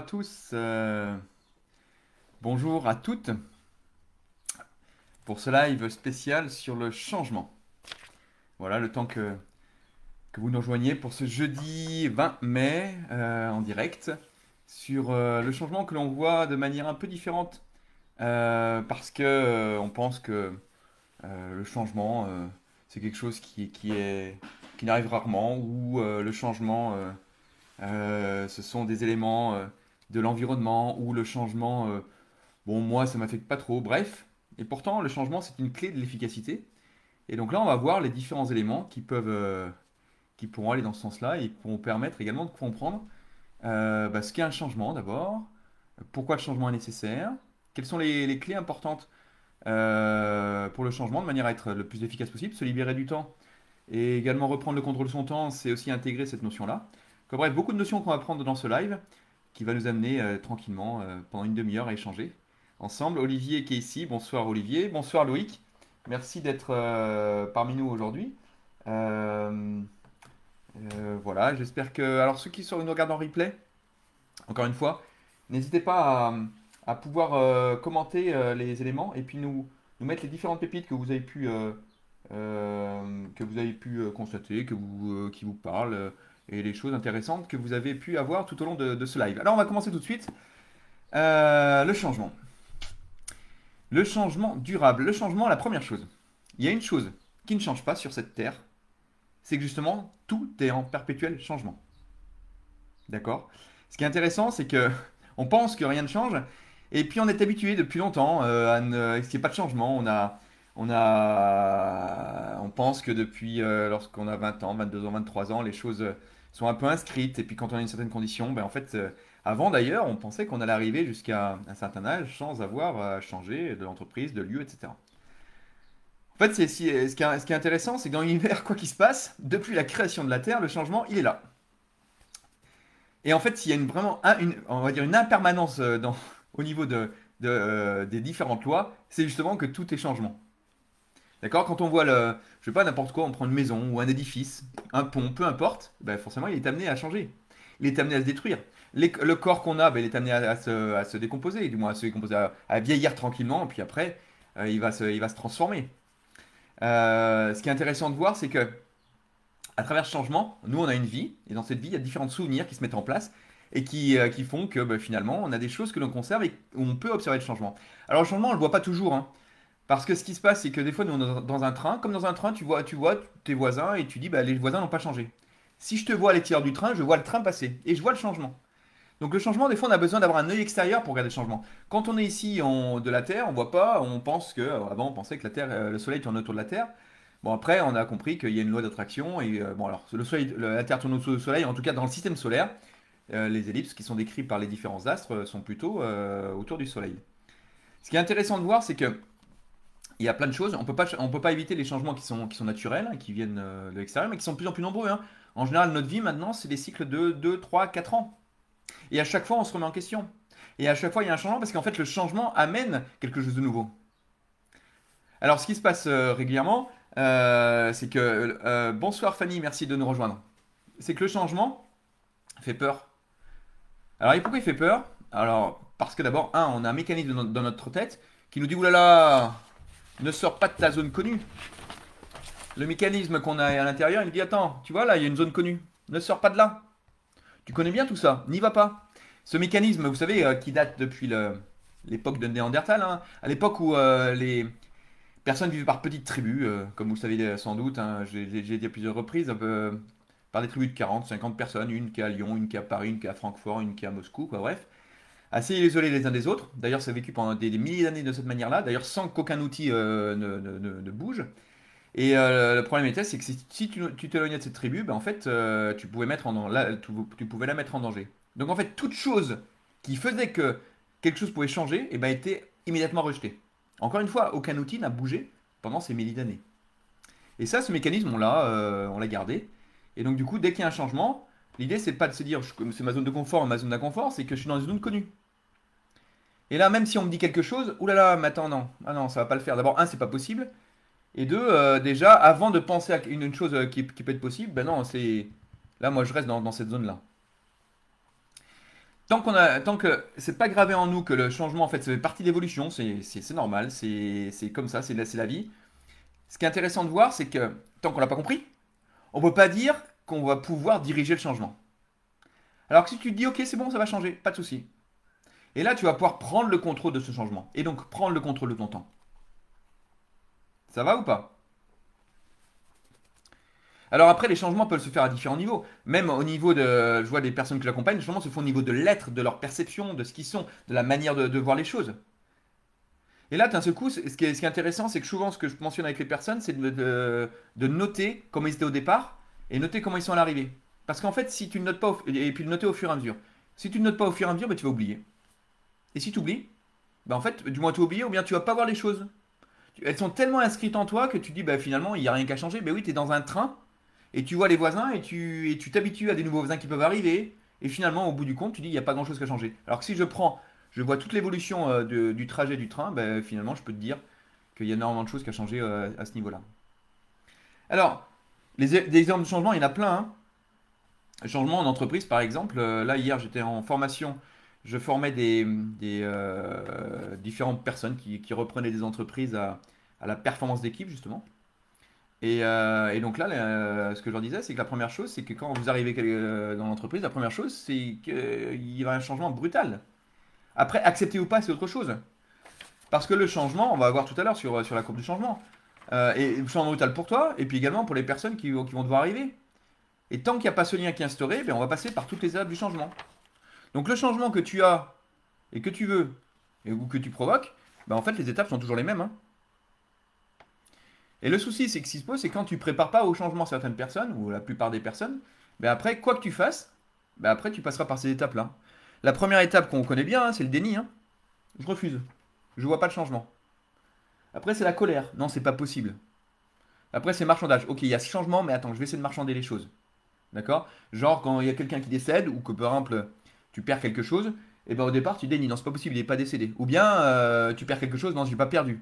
À tous, bonjour à toutes pour ce live spécial sur le changement. Voilà, le temps que vous nous rejoigniez pour ce jeudi 20 mai en direct sur le changement que l'on voit de manière un peu différente parce que on pense que le changement c'est quelque chose qui n'arrive rarement ou le changement ce sont des éléments de l'environnement ou le changement bon, moi, ça m'affecte pas trop. Bref, et pourtant, le changement, c'est une clé de l'efficacité. Et donc là, on va voir les différents éléments qui pourront aller dans ce sens-là et qui pourront permettre également de comprendre ce qu'est un changement d'abord, pourquoi le changement est nécessaire, quelles sont les clés importantes pour le changement de manière à être le plus efficace possible, se libérer du temps et également reprendre le contrôle de son temps, c'est aussi intégrer cette notion-là. Bref, beaucoup de notions qu'on va prendre dans ce live qui va nous amener tranquillement pendant une demi-heure à échanger ensemble. Olivier qui est ici. Bonsoir Olivier. Bonsoir Loïc. Merci d'être parmi nous aujourd'hui. Euh, voilà, j'espère que... Alors ceux qui nous regardent en replay, encore une fois, n'hésitez pas à pouvoir commenter les éléments et puis nous mettre les différentes pépites que vous avez pu constater, qui vous parlent et les choses intéressantes que vous avez pu avoir tout au long de ce live. Alors on va commencer tout de suite. Le changement. Le changement durable. Le changement, la première chose. Il y a une chose qui ne change pas sur cette terre, c'est que justement, tout est en perpétuel changement. D'accord? Ce qui est intéressant, c'est que on pense que rien ne change, et puis on est habitué depuis longtemps à ce qu'il n'y ait pas de changement. On pense que depuis lorsqu'on a 20 ans, 22 ans, 23 ans, les choses sont un peu inscrites, et puis quand on a une certaine condition, ben en fait, avant d'ailleurs, on pensait qu'on allait arriver jusqu'à un certain âge sans avoir à changer de l'entreprise, de lieu, etc. En fait, ce qui est intéressant, c'est que dans l'univers, quoi qu'il se passe, depuis la création de la Terre, le changement, il est là. Et en fait, il y a on va dire une impermanence au niveau des différentes lois, c'est justement que tout est changement. D'accord? Quand on voit je sais pas, n'importe quoi, on prend une maison ou un édifice, un pont, peu importe, ben forcément, il est amené à changer. Il est amené à se détruire. Le corps qu'on a, ben, il est amené à se décomposer, du moins à se décomposer, à vieillir tranquillement, et puis après, il va se transformer. Ce qui est intéressant de voir, c'est que à travers ce changement, nous, on a une vie, et dans cette vie, il y a différents souvenirs qui se mettent en place et qui font que ben, finalement, on a des choses que l'on conserve et où on peut observer le changement. Alors, le changement, on ne le voit pas toujours, hein. Parce que ce qui se passe, c'est que des fois, nous, on est dans un train, comme dans un train, tu vois tes voisins et tu dis, bah, les voisins n'ont pas changé. Si je te vois à l'extérieur du train, je vois le train passer et je vois le changement. Donc le changement, des fois, on a besoin d'avoir un œil extérieur pour regarder le changement. Quand on est ici de la Terre, on voit pas, on pense que, avant, on pensait que la Terre, le Soleil tourne autour de la Terre. Bon, après, on a compris qu'il y a une loi d'attraction et bon, alors, la Terre tourne autour du Soleil, en tout cas dans le système solaire, les ellipses qui sont décrites par les différents astres sont plutôt autour du Soleil. Ce qui est intéressant de voir, c'est que il y a plein de choses. On peut pas éviter les changements qui sont naturels, hein, qui viennent de l'extérieur, mais qui sont de plus en plus nombreux, hein. En général, notre vie maintenant, c'est des cycles de 2, 3, 4 ans. Et à chaque fois, on se remet en question. Et à chaque fois, il y a un changement parce qu'en fait, le changement amène quelque chose de nouveau. Alors, ce qui se passe régulièrement, c'est que... bonsoir Fanny, merci de nous rejoindre. C'est que le changement fait peur. Alors, et pourquoi il fait peur? Alors, parce que d'abord, on a un mécanisme dans notre tête qui nous dit, oulala, ne sors pas de ta zone connue. Le mécanisme qu'on a à l'intérieur, il dit, attends, tu vois là, il y a une zone connue. Ne sors pas de là. Tu connais bien tout ça, n'y va pas. Ce mécanisme, vous savez, qui date depuis l'époque de Néandertal, hein, à l'époque où les personnes vivaient par petites tribus, comme vous le savez sans doute, hein, j'ai dit à plusieurs reprises, par des tribus de 40, 50 personnes, une qui est à Lyon, une qui est à Paris, une qui est à Francfort, une qui est à Moscou, quoi, bref. Assez isolés les uns des autres. D'ailleurs, ça a vécu pendant des milliers d'années de cette manière-là, d'ailleurs sans qu'aucun outil ne bouge. Et le problème était, c'est que si tu t'éloignais de cette tribu, ben, en fait, tu pouvais la mettre en danger. Donc en fait, toute chose qui faisait que quelque chose pouvait changer, eh ben, était immédiatement rejetée. Encore une fois, aucun outil n'a bougé pendant ces milliers d'années. Et ça, ce mécanisme, on l'a gardé. Et donc du coup, dès qu'il y a un changement, l'idée, c'est pas de se dire, c'est ma zone de confort, ma zone d'inconfort, c'est que je suis dans une zone connue. Et là, même si on me dit quelque chose, oulala, mais attends, non, ah non, ça va pas le faire. D'abord, un, c'est pas possible. Et deux, déjà, avant de penser à une chose qui peut être possible, ben non, c'est. Là, moi, je reste dans cette zone-là. Tant que c'est pas gravé en nous que le changement, en fait, ça fait partie de l'évolution, c'est normal, c'est comme ça, c'est la vie. Ce qui est intéressant de voir, c'est que tant qu'on l'a pas compris, on peut pas dire qu'on va pouvoir diriger le changement. Alors que si tu te dis, ok, c'est bon, ça va changer, pas de souci. Et là, tu vas pouvoir prendre le contrôle de ce changement. Et donc prendre le contrôle de ton temps. Ça va ou pas? Alors après, les changements peuvent se faire à différents niveaux. Même au niveau de, je vois des personnes que j'accompagne, les changements se font au niveau de l'être, de leur perception, de ce qu'ils sont, de la manière de voir les choses. Et là, d'un seul coup, ce qui est intéressant, c'est que souvent, ce que je mentionne avec les personnes, c'est de noter comment ils étaient au départ et noter comment ils sont à l'arrivée. Parce qu'en fait, si tu ne notes pas, et puis le noter au fur et à mesure. Si tu ne notes pas au fur et à mesure, ben, tu vas oublier. Et si tu oublies, ben, en fait, du moins tu vas oublier, ou bien tu vas pas voir les choses. Elles sont tellement inscrites en toi que tu dis, ben, finalement, il n'y a rien qu'à changer. Ben oui, tu es dans un train, et tu vois les voisins, et tu t'habitues à des nouveaux voisins qui peuvent arriver. Et finalement, au bout du compte, tu dis, il n'y a pas grand-chose qu'à changer. Alors que si je vois toute l'évolution du trajet du train, ben, finalement, je peux te dire qu'il y a énormément de choses qui ont changé à ce niveau-là. Alors, des exemples de changement, il y en a plein, hein. Changement en entreprise, par exemple. Là, hier, j'étais en formation. Je formais des différentes personnes qui reprenaient des entreprises à la performance d'équipe, justement. Et donc là, ce que je leur disais, c'est que la première chose, c'est que quand vous arrivez dans l'entreprise, la première chose, c'est qu'il y a un changement brutal. Après, accepter ou pas, c'est autre chose. Parce que le changement, on va voir tout à l'heure sur la courbe du changement, et le changement brutal pour toi, et puis également pour les personnes qui vont devoir arriver. Et tant qu'il n'y a pas ce lien qui est instauré, ben on va passer par toutes les étapes du changement. Donc le changement que tu as et que tu veux, ou que tu provoques, ben en fait les étapes sont toujours les mêmes, hein. Et le souci, c'est que ce qui se pose, c'est quand tu prépares pas au changement certaines personnes, ou la plupart des personnes, ben après, quoi que tu fasses, ben après tu passeras par ces étapes-là. La première étape qu'on connaît bien, hein, c'est le déni, hein. Je refuse. Je vois pas de changement. Après, c'est la colère. Non, c'est pas possible. Après, c'est marchandage. Ok, il y a ce changement, mais attends, je vais essayer de marchander les choses. D'accord? Genre, quand il y a quelqu'un qui décède, ou que par exemple, tu perds quelque chose, et ben au départ, tu dénies. Non, c'est pas possible, il n'est pas décédé. Ou bien, tu perds quelque chose, non, j'ai pas perdu.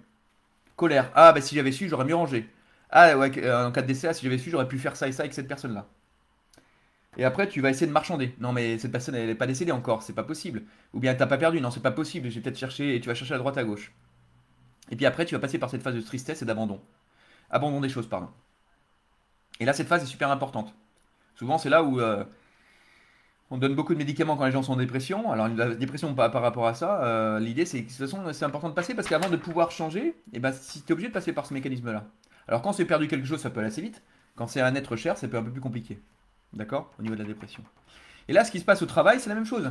Colère. Ah, bah si j'avais su, j'aurais mieux rangé. Ah, ouais, en cas de décès, ah, si j'avais su, j'aurais pu faire ça et ça avec cette personne-là. Et après, tu vas essayer de marchander. Non, mais cette personne, elle n'est pas décédée encore, c'est pas possible. Ou bien, t'as pas perdu. Non, c'est pas possible, j'ai peut-être cherché, et tu vas chercher à droite, à gauche. Et puis après, tu vas passer par cette phase de tristesse et d'abandon. Abandon des choses, pardon. Et là, cette phase est super importante. Souvent, c'est là où on donne beaucoup de médicaments quand les gens sont en dépression. Alors, la dépression, par rapport à ça, l'idée, c'est que de toute façon, c'est important de passer parce qu'avant de pouvoir changer, eh ben, si tu es obligé de passer par ce mécanisme-là. Alors, quand c'est perdu quelque chose, ça peut aller assez vite. Quand c'est un être cher, ça peut être un peu plus compliqué. D'accord? Au niveau de la dépression. Et là, ce qui se passe au travail, c'est la même chose.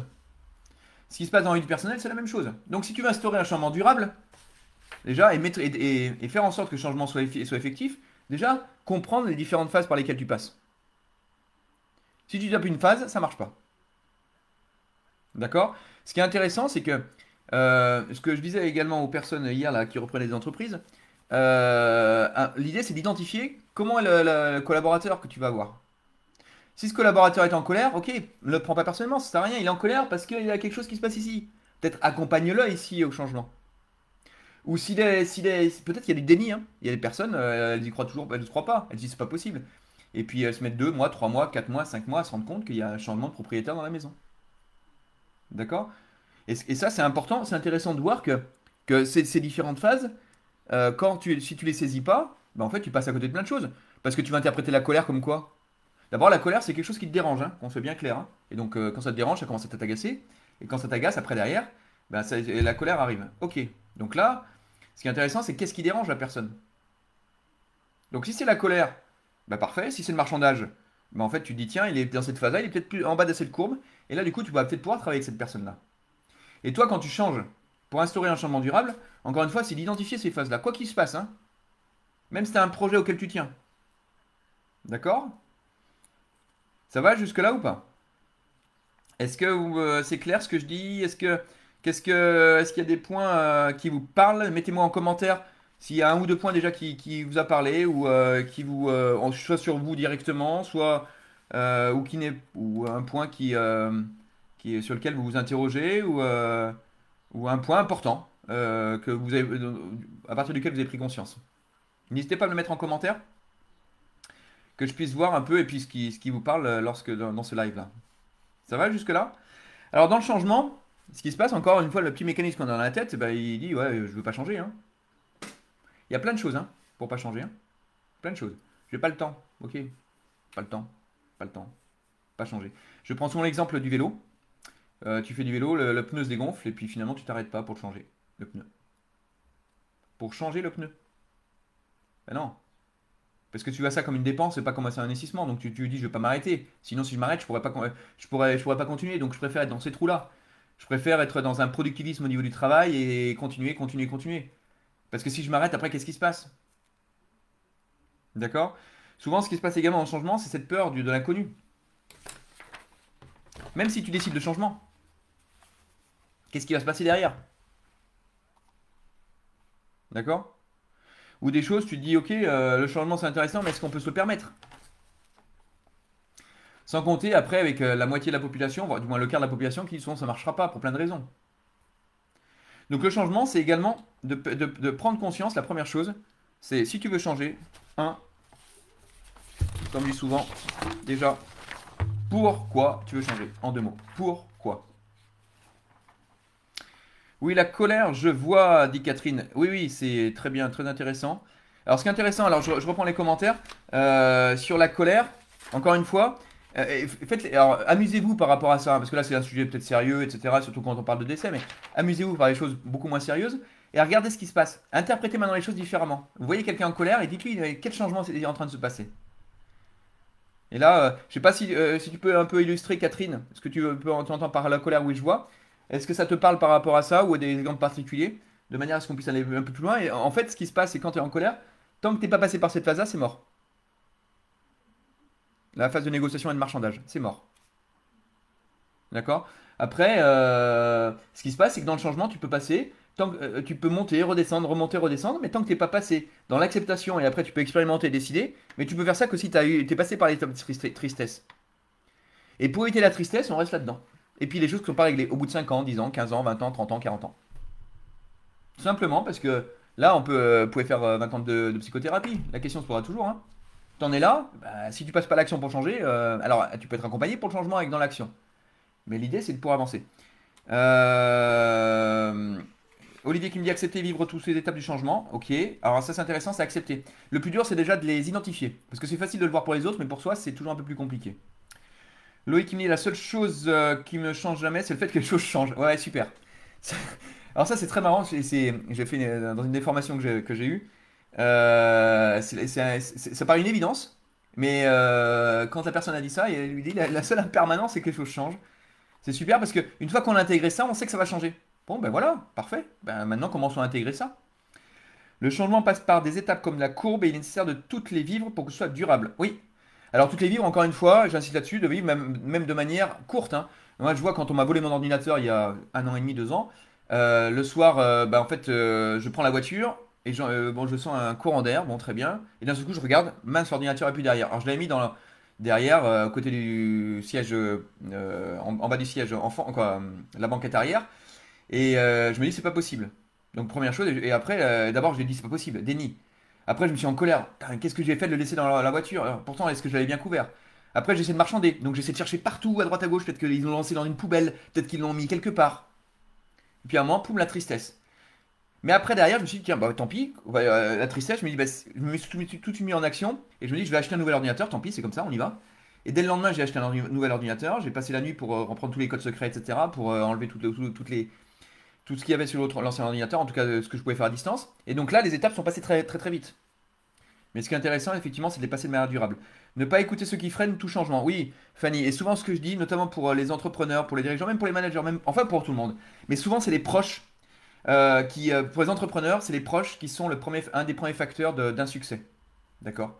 Ce qui se passe dans la vie personnelle, c'est la même chose. Donc, si tu veux instaurer un changement durable, déjà, et faire en sorte que le changement soit effectif, déjà, comprendre les différentes phases par lesquelles tu passes. Si tu tapes une phase, ça marche pas. D'accord? Ce qui est intéressant, c'est que ce que je disais également aux personnes hier là, qui reprenaient des entreprises, l'idée c'est d'identifier comment est le collaborateur que tu vas avoir. Si ce collaborateur est en colère, ok, ne le prends pas personnellement, ça sert à rien, il est en colère parce qu'il y a quelque chose qui se passe ici. Peut-être accompagne-le ici au changement. Ou peut-être qu'il y a du déni, hein. Il y a des personnes, elles y croient toujours, elles ne croient pas, elles disent c'est pas possible. Et puis elles se mettent 2 mois, 3 mois, 4 mois, 5 mois à se rendre compte qu'il y a un changement de propriétaire dans la maison. D'accord? Et ça, c'est important, c'est intéressant de voir que ces différentes phases, si tu les saisis pas, ben en fait, tu passes à côté de plein de choses. Parce que tu vas interpréter la colère comme quoi? D'abord, la colère, c'est quelque chose qui te dérange, hein, qu'on soit bien clair, hein. Et donc, quand ça te dérange, ça commence à t'agacer. Et quand ça t'agace, après, derrière, ben, la colère arrive. Ok. Donc là, ce qui est intéressant, c'est qu'est-ce qui dérange la personne. Donc, si c'est la colère, bah parfait. Si c'est le marchandage, bah en fait, tu te dis, tiens, il est dans cette phase-là, il est peut-être plus en bas de cette courbe. Et là, du coup, tu vas peut-être pouvoir travailler avec cette personne-là. Et toi, quand tu changes pour instaurer un changement durable, encore une fois, c'est d'identifier ces phases-là, quoi qu'il se passe, hein. Même si tu as un projet auquel tu tiens. D'accord? Ça va jusque-là ou pas? Est-ce que c'est clair ce que je dis? Est-ce qu'il y a des points qui vous parlent? Mettez-moi en commentaire s'il y a un ou deux points déjà qui vous a parlé ou soit sur vous directement, soit ou un point sur lequel vous vous interrogez ou un point important à partir duquel vous avez pris conscience. N'hésitez pas à me le mettre en commentaire, que je puisse voir un peu et puis ce qui vous parle dans ce live-là. Ça va jusque-là? Alors, dans le changement, ce qui se passe, encore une fois, le petit mécanisme qu'on a dans la tête, bah, il dit, ouais, je veux pas changer, hein. Il y a plein de choses, hein, pour pas changer, hein. Plein de choses. J'ai pas le temps. Ok, pas le temps. Pas le temps. Pas changer. Je prends souvent l'exemple du vélo. Tu fais du vélo, le pneu se dégonfle, et puis finalement, tu t'arrêtes pas pour le changer, le pneu. Pour changer le pneu. Ben non. Parce que tu vois ça comme une dépense et pas comme un investissement. Donc tu dis, je vais pas m'arrêter. Sinon, si je m'arrête, je pourrais pas continuer. Donc je préfère être dans ces trous-là. Je préfère être dans un productivisme au niveau du travail et continuer, continuer, continuer. Parce que si je m'arrête, après, qu'est-ce qui se passe? D'accord? Souvent, ce qui se passe également dans le changement, c'est cette peur de l'inconnu. Même si tu décides de changement, qu'est-ce qui va se passer derrière? D'accord? Ou des choses, tu te dis, ok, le changement c'est intéressant, mais est-ce qu'on peut se le permettre? Sans compter après avec la moitié de la population, voire du moins le quart de la population qui dit souvent ça ne marchera pas pour plein de raisons. Donc le changement, c'est également de prendre conscience, la première chose, c'est si tu veux changer, un, comme je dis souvent, déjà, pourquoi tu veux changer? En deux mots. Pourquoi? Oui, la colère, je vois, dit Catherine. Oui, oui, c'est très bien, très intéressant. Alors, ce qui est intéressant, alors je reprends les commentaires sur la colère. Encore une fois, alors, amusez-vous par rapport à ça, hein, parce que là, c'est un sujet peut-être sérieux, etc. Surtout quand on parle de décès, mais amusez-vous par des choses beaucoup moins sérieuses et regardez ce qui se passe. Interprétez maintenant les choses différemment. Vous voyez quelqu'un en colère et dites-lui quel changement est en train de se passer. Et là, je sais pas si tu peux un peu illustrer, Catherine, ce que tu entends par la colère, oui, je vois. Est-ce que ça te parle par rapport à ça ou à des exemples particuliers, de manière à ce qu'on puisse aller un peu plus loin? Et en fait, ce qui se passe, c'est quand tu es en colère, tant que tu n'es pas passé par cette phase-là, c'est mort. La phase de négociation et de marchandage, c'est mort. D'accord? Après, ce qui se passe, c'est que dans le changement, tu peux passer, tu peux monter, redescendre, remonter, redescendre, mais tant que tu n'es pas passé dans l'acceptation et après tu peux expérimenter, décider, mais tu peux faire ça que si tu es passé par l'étape de tristesse. Et pour éviter la tristesse, on reste là-dedans. Et puis les choses ne sont pas réglées au bout de 5 ans, 10 ans, 15 ans, 20 ans, 30 ans, 40 ans. Tout simplement parce que là, vous pouvez faire 20 ans de psychothérapie. La question se posera toujours, hein. T'en es là, bah, si tu passes pas l'action pour changer, alors tu peux être accompagné pour le changement avec dans l'action. Mais l'idée, c'est de pouvoir avancer. Euh, Olivier qui me dit accepter, vivre toutes les étapes du changement. Ok. Alors ça, c'est intéressant, c'est accepter. Le plus dur, c'est déjà de les identifier. Parce que c'est facile de le voir pour les autres, mais pour soi, c'est toujours un peu plus compliqué. Loïc qui me dit la seule chose qui me change jamais, c'est le fait que les choses changent. Ouais, super. Alors ça, c'est très marrant. J'ai fait dans une des formations que j'ai eue. Ça paraît une évidence, mais quand la personne a dit ça, elle lui dit la seule impermanence, c'est que les choses changent. C'est super parce que une fois qu'on a intégré ça, on sait que ça va changer. Bon, ben voilà, parfait. Ben maintenant, commençons à intégrer ça. Le changement passe par des étapes comme la courbe et il est nécessaire de toutes les vivre pour que ce soit durable. Oui. Alors toutes les vivre, encore une fois, j'insiste là-dessus, de vivre même de manière courte, hein. Moi, je vois quand on m'a volé mon ordinateur il y a un an et demi, 2 ans, le soir, en fait, je prends la voiture et bon, je sens un courant d'air, bon, très bien. Et d'un seul coup, je regarde, mince, l'ordinateur est plus derrière. Alors je l'avais mis derrière, à côté du siège, en bas du siège, enfant, quoi, la banquette arrière. Et je me dis, c'est pas possible. Donc première chose, et après, d'abord, je lui ai dit, c'est pas possible, déni. Après, je me suis en colère. Putain, qu'est-ce que j'ai fait de le laisser dans la voiture? Alors, pourtant, est-ce que je l'avais bien couvert? Après, j'essaie de marchander. Donc, j'essaie de chercher partout, à droite, à gauche. Peut-être qu'ils l'ont lancé dans une poubelle. Peut-être qu'ils l'ont mis quelque part. Et puis, à un moment, poum, la tristesse. Mais après, derrière, je me suis dit, tiens, bah tant pis. La tristesse, je me dis, bah, je me suis tout de suite mis en action. Et je me dis, je vais acheter un nouvel ordinateur. Tant pis, c'est comme ça, on y va. Et dès le lendemain, j'ai acheté un nouvel ordinateur. J'ai passé la nuit pour reprendre tous les codes secrets, etc. Pour enlever tout ce qu'il y avait sur l'ancien ordinateur. En tout cas, ce que je pouvais faire à distance. Et donc là, les étapes sont passées très, très, très vite. Mais ce qui est intéressant, effectivement, c'est de les passer de manière durable. Ne pas écouter ceux qui freinent tout changement. Oui, Fanny, et souvent ce que je dis, notamment pour les entrepreneurs, pour les dirigeants, même pour les managers, même, enfin pour tout le monde. Mais souvent, c'est les proches pour les entrepreneurs, c'est les proches qui sont un des premiers facteurs d'un succès. D'accord?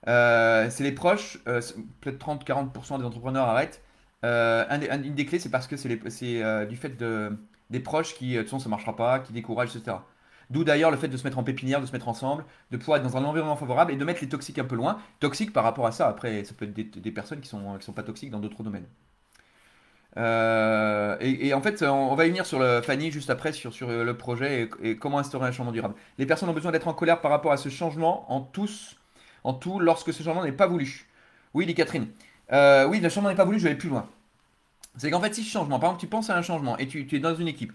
C'est les proches, peut-être 30-40% des entrepreneurs arrêtent. Une des clés, c'est parce que c'est du fait des proches qui, de toute façon, ça ne marchera pas, qui découragent, etc. D'où d'ailleurs le fait de se mettre en pépinière, de se mettre ensemble, de pouvoir être dans un environnement favorable et de mettre les toxiques un peu loin. Toxiques par rapport à ça, après, ça peut être des personnes qui sont pas toxiques dans d'autres domaines. Et en fait, on va y venir sur Fanny juste après sur le projet et comment instaurer un changement durable. Les personnes ont besoin d'être en colère par rapport à ce changement en tout, lorsque ce changement n'est pas voulu. Oui, dit Catherine. Oui, le changement n'est pas voulu, je vais aller plus loin. C'est qu'en fait, si ce changement, par exemple, tu penses à un changement et tu es dans une équipe,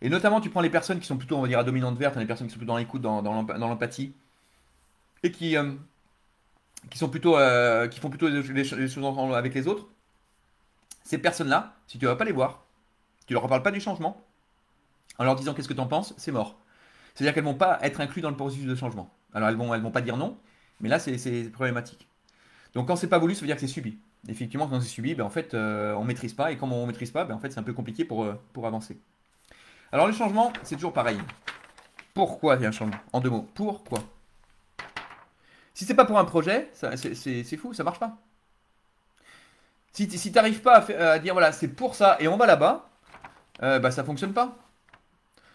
et notamment tu prends les personnes qui sont plutôt, on va dire, à dominante verte, hein, les personnes qui sont plutôt dans l'écoute, dans l'empathie, et qui sont plutôt, qui font plutôt les choses ensemble avec les autres, ces personnes-là, si tu ne vas pas les voir, tu leur parles pas du changement, en leur disant qu'est-ce que tu en penses, c'est mort. C'est-à-dire qu'elles vont pas être incluses dans le processus de changement. Alors elles vont pas dire non, mais là c'est problématique. Donc quand c'est pas voulu, ça veut dire que c'est subi. Effectivement, quand c'est subi, ben, en fait, on maîtrise pas, et comme on maîtrise pas, ben, en fait, c'est un peu compliqué pour avancer. Alors le changement, c'est toujours pareil. Pourquoi il y a un changement? En deux mots, pourquoi? Si c'est pas pour un projet, c'est fou, ça marche pas. Si t'arrives pas à dire voilà, c'est pour ça et on va là-bas, bah ça fonctionne pas.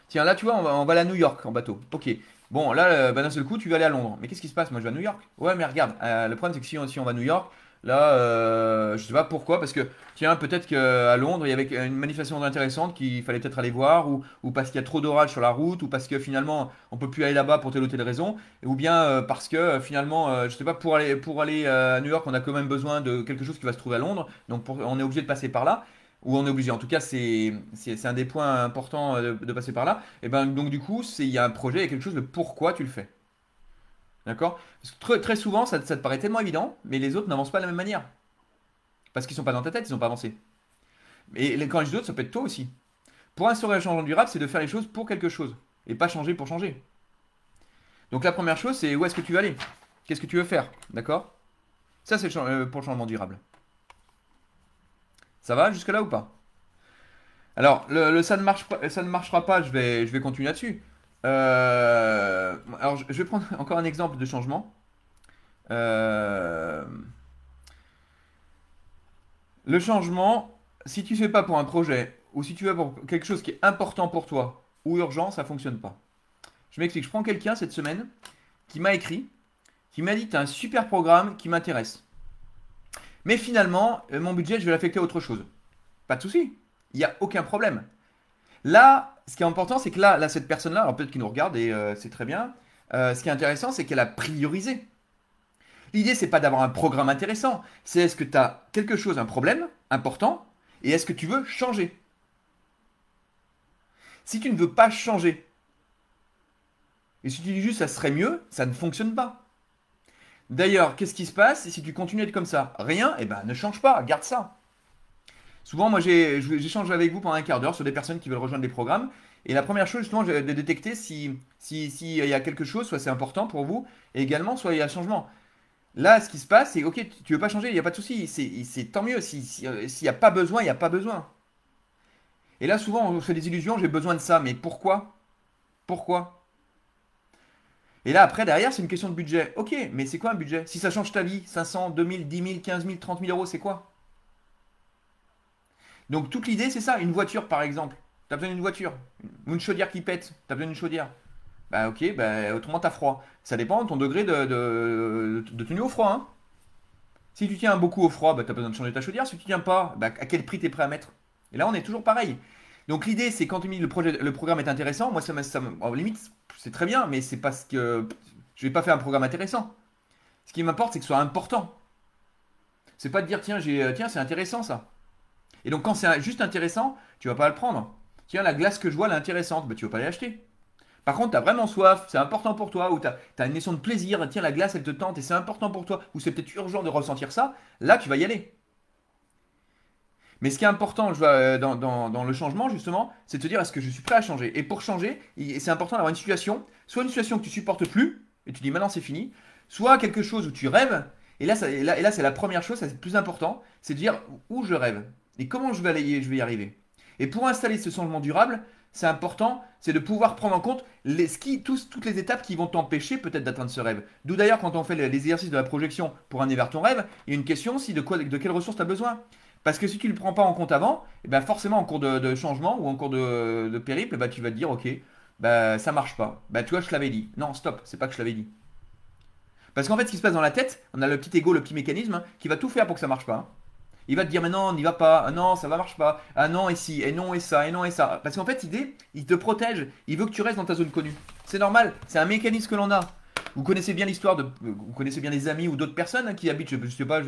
Tiens, là tu vois, on va aller à New York en bateau. Ok. Bon, là, bah, d'un seul coup, tu vas aller à Londres. Mais qu'est-ce qui se passe? Moi, je vais à New York. Ouais, mais regarde, le problème, c'est que si on va à New York, là, je sais pas pourquoi, parce que, tiens, peut-être qu'à Londres, il y avait une manifestation intéressante qu'il fallait peut-être aller voir, ou parce qu'il y a trop d'orage sur la route, ou parce que finalement, on peut plus aller là-bas pour telle ou telle raison, ou bien parce que finalement, je sais pas, pour aller à New York, on a quand même besoin de quelque chose qui va se trouver à Londres, donc on est obligé de passer par là. Ou on est obligé, en tout cas, c'est un des points importants de passer par là. Et ben donc du coup, il y a un projet, il y a quelque chose de pourquoi tu le fais. D'accord? Parce que très souvent, ça te paraît tellement évident, mais les autres n'avancent pas de la même manière. Parce qu'ils sont pas dans ta tête, ils n'ont pas avancé. Et quand je dis d'autres, ça peut être toi aussi. Pour instaurer un changement durable, c'est de faire les choses pour quelque chose. Et pas changer pour changer. Donc la première chose, c'est où est-ce que tu veux aller? Qu'est-ce que tu veux faire? D'accord? Ça, c'est pour le changement durable. Ça va jusque-là ou pas? Alors, ça ne marche pas, ça ne marchera pas, je vais continuer là-dessus. Alors, je vais prendre encore un exemple de changement. Euh, le changement, si tu fais pas pour un projet, ou si tu fais pour quelque chose qui est important pour toi, ou urgent, ça fonctionne pas. Je m'explique, je prends quelqu'un cette semaine qui m'a écrit, qui m'a dit, tu as un super programme qui m'intéresse. Mais finalement, mon budget, je vais l'affecter à autre chose. Pas de souci, il n'y a aucun problème. Là, ce qui est important, c'est que là cette personne-là, alors peut-être qu'il nous regarde et c'est très bien. Ce qui est intéressant, c'est qu'elle a priorisé. L'idée, c'est pas d'avoir un programme intéressant, c'est est-ce que tu as quelque chose, un problème important, et est-ce que tu veux changer? Si tu ne veux pas changer, et si tu dis juste ça serait mieux, ça ne fonctionne pas. D'ailleurs, qu'est-ce qui se passe si tu continues à être comme ça? Rien, eh ben ne change pas, garde ça. Souvent, moi, j'échange avec vous pendant un quart d'heure sur des personnes qui veulent rejoindre des programmes. Et la première chose, justement, c'est de détecter si il y a quelque chose, soit c'est important pour vous, et également, soit il y a un changement. Là, ce qui se passe, c'est, ok, tu veux pas changer, il n'y a pas de souci, c'est tant mieux. S'il n'y a pas besoin, il n'y a pas besoin. Et là, souvent, on se fait des illusions, j'ai besoin de ça, mais pourquoi? Pourquoi? Et là, après, derrière, c'est une question de budget. Ok, mais c'est quoi un budget? Si ça change ta vie, 500, 2000, 10 000, 15 000, 30 000 euros, c'est quoi? Donc toute l'idée, c'est ça. Une voiture, par exemple. Tu as besoin d'une voiture. Ou une chaudière qui pète. Tu as besoin d'une chaudière. Bah ok, bah, autrement tu as froid. Ça dépend de ton degré de tenue au froid, hein. Si tu tiens beaucoup au froid, bah, tu as besoin de changer ta chaudière. Si tu tiens pas, bah, à quel prix tu es prêt à mettre? Et là, on est toujours pareil. Donc l'idée, c'est quand tu me dis le programme est intéressant, moi, limite, c'est très bien, mais c'est parce que je vais pas faire un programme intéressant. Ce qui m'importe, c'est que ce soit important. C'est pas de dire, tiens, tiens, c'est intéressant ça. Et donc quand c'est juste intéressant, tu vas pas le prendre. Tiens, la glace que je vois, elle est intéressante, mais tu vas pas l'acheter. Par contre, tu as vraiment soif, c'est important pour toi, ou tu as une notion de plaisir, tiens, la glace, elle te tente et c'est important pour toi, ou c'est peut-être urgent de ressentir ça, là, tu vas y aller. Mais ce qui est important dans le changement, justement, c'est de te dire est-ce que je suis prêt à changer? Et pour changer, c'est important d'avoir une situation, soit une situation que tu supportes plus, et tu dis maintenant c'est fini, soit quelque chose où tu rêves, et là c'est la première chose, ça, c'est le plus important, c'est de dire où je rêve, et comment je vais y arriver. Et pour installer ce changement durable, c'est important, c'est de pouvoir prendre en compte toutes les étapes qui vont t'empêcher peut-être d'atteindre ce rêve. D'où d'ailleurs, quand on fait les exercices de la projection pour aller vers ton rêve, il y a une question aussi de quelles ressources tu as besoin. Parce que si tu ne le prends pas en compte avant, eh ben forcément en cours de changement ou en cours de périple, bah, tu vas te dire ok, bah, ça marche pas. Bah, tu vois, je te l'avais dit. Non, stop, c'est pas que je te l'avais dit. Parce qu'en fait, ce qui se passe dans la tête, on a le petit ego, le petit mécanisme, hein, qui va tout faire pour que ça marche pas, hein. Il va te dire, mais non, on n'y va pas. Ah non, ça ne marche pas. Ah non, et si, et non, et ça, et non, et ça. Parce qu'en fait, il te protège. Il veut que tu restes dans ta zone connue. C'est normal. C'est un mécanisme que l'on a. Vous connaissez bien l'histoire vous connaissez bien des amis ou d'autres personnes hein, qui habitent, je sais pas,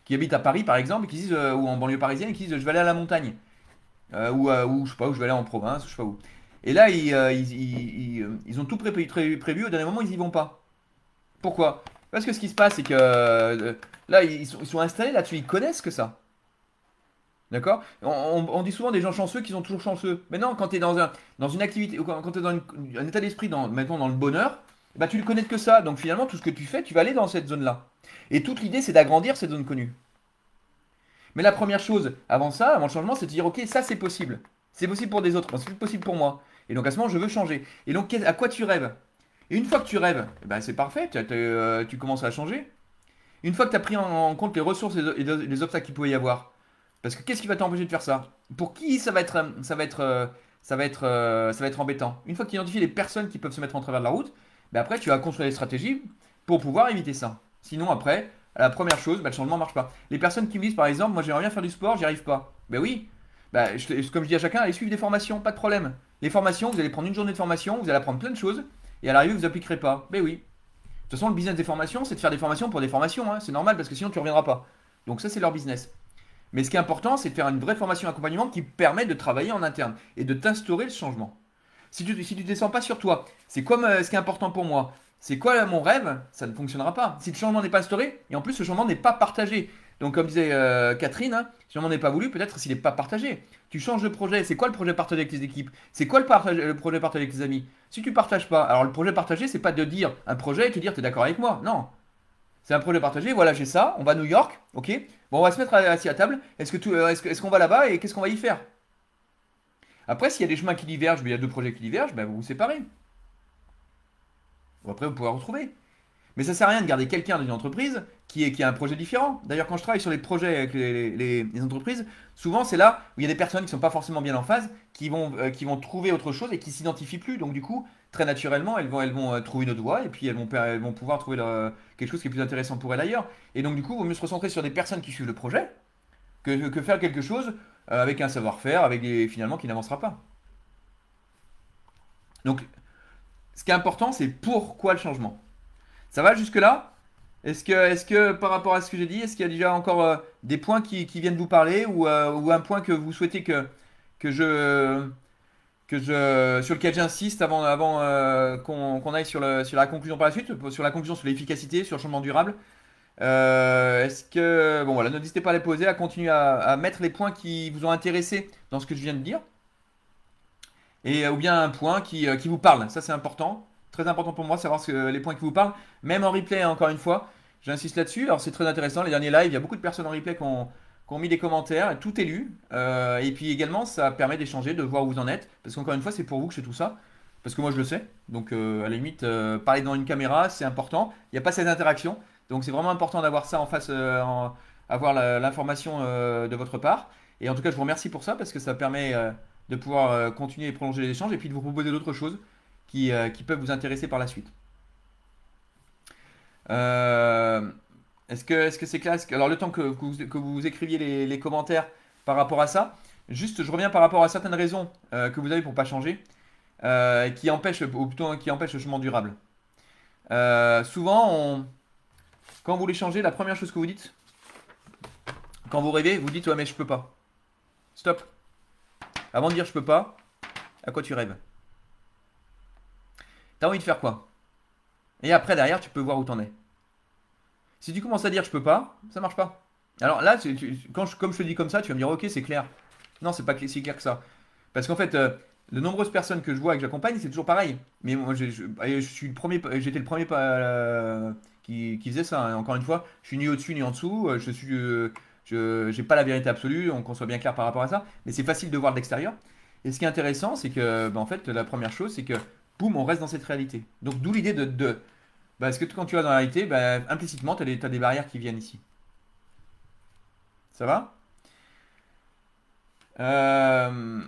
qui habitent à Paris par exemple, et qui disent, ou en banlieue parisienne, et qui disent je vais aller à la montagne, ou je sais pas, où je vais aller en province, ou je sais pas où. Et là, ils ont tout prévu, au dernier moment, ils y vont pas. Pourquoi? Parce que ce qui se passe, c'est que là, ils sont installés là-dessus, ils connaissent que ça. D'accord? On dit souvent des gens chanceux qui sont toujours chanceux. Mais non, quand tu es dans une activité, ou quand tu es dans un état d'esprit, mettons dans le bonheur, bah, tu ne connais que ça. Donc finalement, tout ce que tu fais, tu vas aller dans cette zone-là. Et toute l'idée, c'est d'agrandir cette zone connue. Mais la première chose, avant ça, avant le changement, c'est de dire, ok, ça c'est possible. C'est possible pour des autres, c'est plus possible pour moi. Et donc à ce moment, je veux changer. Et donc, à quoi tu rêves? Et une fois que tu rêves, eh ben, c'est parfait, tu commences à changer. Une fois que tu as pris en compte les ressources et les obstacles qu'il pouvait y avoir, parce que qu'est-ce qui va t'empêcher de faire ça? Pour qui ça va être embêtant? Une fois que tu identifies les personnes qui peuvent se mettre en travers de la route, ben après tu vas construire des stratégies pour pouvoir éviter ça. Sinon après, la première chose, ben, le changement ne marche pas. Les personnes qui me disent par exemple, moi j'aimerais bien faire du sport, j'y arrive pas. Ben oui, ben, comme je dis à chacun, allez suivre des formations, pas de problème. Les formations, vous allez prendre une journée de formation, vous allez apprendre plein de choses, et à l'arrivée vous n'appliquerez pas. Ben oui. De toute façon, le business des formations, c'est de faire des formations pour des formations, hein. C'est normal parce que sinon tu ne reviendras pas. Donc ça, c'est leur business. Mais ce qui est important, c'est de faire une vraie formation accompagnement qui permet de travailler en interne et de t'instaurer le changement. Si tu ne descends pas sur toi, c'est comme ce qui est important pour moi, c'est quoi mon rêve, ça ne fonctionnera pas. Si le changement n'est pas instauré, et en plus le changement n'est pas partagé. Donc comme disait Catherine, hein, si le changement n'est pas voulu, peut-être s'il n'est pas partagé. Tu changes de projet, c'est quoi le projet partagé avec tes équipes? C'est quoi le projet partagé avec tes amis? Si tu ne partages pas, alors le projet partagé, c'est pas de dire un projet et te dire tu es d'accord avec moi. Non, c'est un projet partagé, voilà, j'ai ça, on va à New York, ok. Bon, on va se mettre assis à table. Est-ce qu'on va là-bas et qu'est-ce qu'on va y faire? Après, s'il y a des chemins qui divergent, mais il y a deux projets qui divergent, ben vous vous séparez. Bon, après, vous pourrez retrouver. Mais ça sert à rien de garder quelqu'un dans une entreprise qui a un projet différent. D'ailleurs, quand je travaille sur les projets avec les entreprises, souvent c'est là où il y a des personnes qui ne sont pas forcément bien en phase, qui vont trouver autre chose et qui ne s'identifient plus. Donc du coup, très naturellement, elles vont trouver une autre voie et puis elles vont pouvoir trouver quelque chose qui est plus intéressant pour elles ailleurs. Et donc du coup, il vaut mieux se recentrer sur des personnes qui suivent le projet que faire quelque chose avec un savoir-faire, finalement qui n'avancera pas. Donc, ce qui est important, c'est pourquoi le changement. Ça va jusque-là? Est-ce que par rapport à ce que j'ai dit, est-ce qu'il y a déjà encore des points qui viennent vous parler ou un point que vous souhaitez que je, sur lequel j'insiste avant qu'on aille sur la conclusion par la suite, sur la conclusion sur l'efficacité, sur le changement durable? Est-ce que, bon voilà, n'hésitez pas à les poser, à continuer à mettre les points qui vous ont intéressé dans ce que je viens de dire, et ou bien un point qui vous parle. Ça, c'est important. Très important pour moi, savoir les points qui vous parlent. Même en replay, hein, encore une fois, j'insiste là-dessus. Alors, c'est très intéressant. Les derniers lives, il y a beaucoup de personnes en replay qui ont mis des commentaires. Et tout est lu. Et puis également, ça permet d'échanger, de voir où vous en êtes. Parce qu'encore une fois, c'est pour vous que je fais tout ça. Parce que moi, je le sais. Donc, à la limite, parler dans une caméra, c'est important. Il n'y a pas cette interaction. Donc, c'est vraiment important d'avoir ça en face, avoir l'information de votre part. Et en tout cas, je vous remercie pour ça parce que ça permet de pouvoir continuer et prolonger les échanges et puis de vous proposer d'autres choses qui peuvent vous intéresser par la suite. Euh, est-ce que c'est clair? Alors le temps que vous écriviez les commentaires par rapport à ça, juste je reviens par rapport à certaines raisons que vous avez pour pas changer, qui empêchent, ou plutôt qui empêchent le changement durable. Souvent, quand vous voulez changer, la première chose que vous dites, quand vous rêvez, vous dites ouais mais je peux pas. Stop. Avant de dire je peux pas, à quoi tu rêves? T'as envie de faire quoi? Et après, derrière, tu peux voir où t'en es. Si tu commences à dire je peux pas, ça marche pas. Alors là, comme je te dis comme ça, tu vas me dire ok, c'est clair. Non, c'est pas si clair que ça. Parce qu'en fait, de nombreuses personnes que je vois et que j'accompagne, c'est toujours pareil. Mais moi, j'étais le premier qui faisait ça, hein. Encore une fois, je suis ni au-dessus ni en dessous. J'ai pas la vérité absolue, donc qu'on soit bien clair par rapport à ça. Mais c'est facile de voir de l'extérieur. Et ce qui est intéressant, c'est que, en fait, la première chose, c'est que, boum, on reste dans cette réalité. Donc, d'où l'idée parce que quand tu vas dans la réalité, implicitement, tu as des barrières qui viennent ici. Ça va? Euh,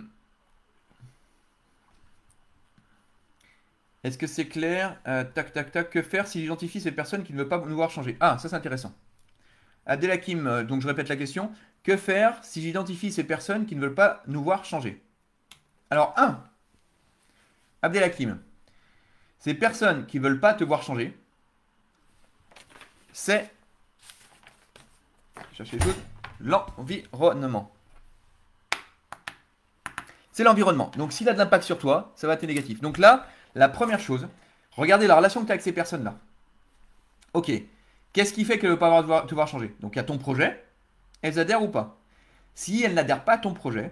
Est-ce que c'est clair? Tac, tac, tac. Que faire si j'identifie ces personnes qui ne veulent pas nous voir changer? Ah, ça c'est intéressant. Abdelhakim, donc je répète la question. Que faire si j'identifie ces personnes qui ne veulent pas nous voir changer? Alors, Abdelhakim, ces personnes qui ne veulent pas te voir changer, c'est... chercher les choses. L'environnement. C'est l'environnement. Donc s'il a de l'impact sur toi, ça va être négatif. Donc là, la première chose, regardez la relation que tu as avec ces personnes-là. Ok. Qu'est-ce qui fait qu'elles ne veulent pas te voir changer? Donc il y a ton projet, elles adhèrent ou pas? Si elles n'adhèrent pas à ton projet,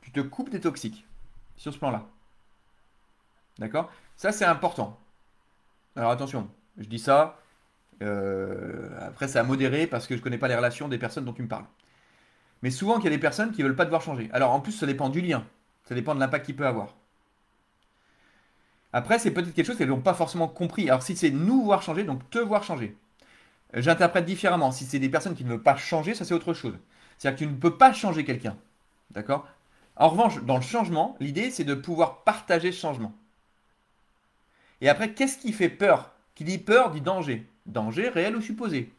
tu te coupes des toxiques sur ce plan-là. D'accord? Ça, c'est important. Alors attention, je dis ça. Après, c'est à modérer parce que je ne connais pas les relations des personnes dont tu me parles. Mais souvent, il y a des personnes qui ne veulent pas devoir changer. Alors en plus, ça dépend du lien. Ça dépend de l'impact qu'il peut avoir. Après, c'est peut-être quelque chose qu'elles n'ont pas forcément compris. Alors si c'est nous voir changer, donc te voir changer. J'interprète différemment. Si c'est des personnes qui ne veulent pas changer, ça c'est autre chose. C'est-à-dire que tu ne peux pas changer quelqu'un. D'accord? En revanche, dans le changement, l'idée c'est de pouvoir partager ce changement. Et après, qu'est-ce qui fait peur? Qui dit peur dit danger. Danger réel ou supposé.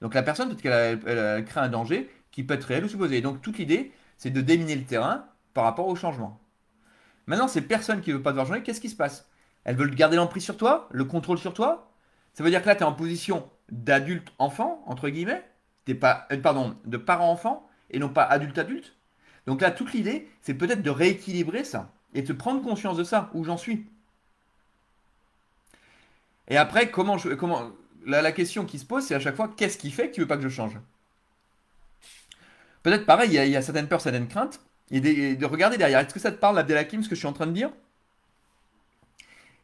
Donc la personne, peut-être qu'elle crée un danger qui peut être réel ou supposé. Et donc toute l'idée, c'est de déminer le terrain par rapport au changement. Maintenant, ces personnes qui ne veulent pas devoir changer, qu'est-ce qui se passe? Elles veulent garder l'emprise sur toi, le contrôle sur toi. Ça veut dire que là, tu es en position d'adulte-enfant, entre guillemets. T'es pas, pardon, de parent-enfant et non pas adulte-adulte. Donc là, toute l'idée, c'est peut-être de rééquilibrer ça et de prendre conscience de ça, où j'en suis. Et après, la question qui se pose, c'est à chaque fois, qu'est-ce qui fait que tu veux pas que je change? Peut-être pareil, il y a certaines peurs, certaines craintes, et de regarder derrière. Est-ce que ça te parle, Abdelhakim, ce que je suis en train de dire?